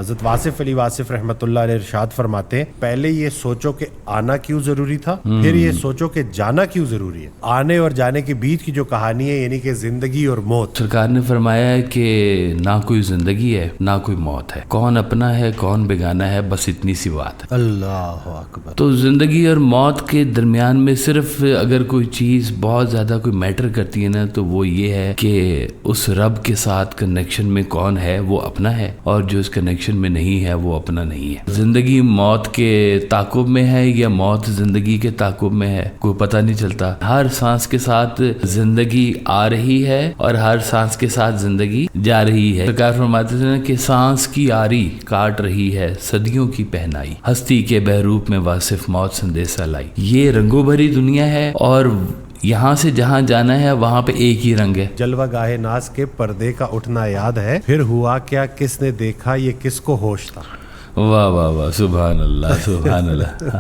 حضرت واصف علی واصف رحمۃ اللہ علیہ ارشاد فرماتے ہیں پہلے یہ سوچو کہ آنا کیوں ضروری تھا، پھر یہ سوچو کہ جانا کیوں ضروری ہے۔ آنے اور جانے کے بیچ کی جو کہانی ہے یعنی کہ زندگی اور موت، سرکار نے فرمایا ہے کہ نہ کوئی زندگی ہے نہ کوئی موت ہے، کون اپنا ہے کون بیگانہ ہے، بس اتنی سی بات ہے۔ اللہ اکبر۔ تو زندگی اور موت کے درمیان میں صرف اگر کوئی چیز بہت زیادہ کوئی میٹر کرتی ہے نا تو وہ یہ ہے کہ اس رب کے ساتھ کنیکشن میں کون ہے وہ اپنا ہے، اور جو اس کنیکشن میں نہیں ہے وہ اپنا نہیں ہے۔ زندگی موت کے تعاقب میں ہے یا موت زندگی کے تعاقب میں ہے کوئی پتہ نہیں چلتا۔ ہر سانس کے ساتھ زندگی آ رہی ہے اور ہر سانس کے ساتھ زندگی جا رہی ہے۔ سرکار فرماتے تھے کہ سانس کی آری کاٹ رہی ہے صدیوں کی پہنائی، ہستی کے بہروپ میں واصف موت سندیسہ لائی۔ یہ رنگوں بھری دنیا ہے اور یہاں سے جہاں جانا ہے وہاں پہ ایک ہی رنگ ہے۔ جلوہ گاہ ناز کے پردے کا اٹھنا یاد ہے، پھر ہوا کیا کس نے دیکھا یہ کس کو ہوش تھا۔ واہ واہ واہ، سبحان اللہ سبحان اللہ۔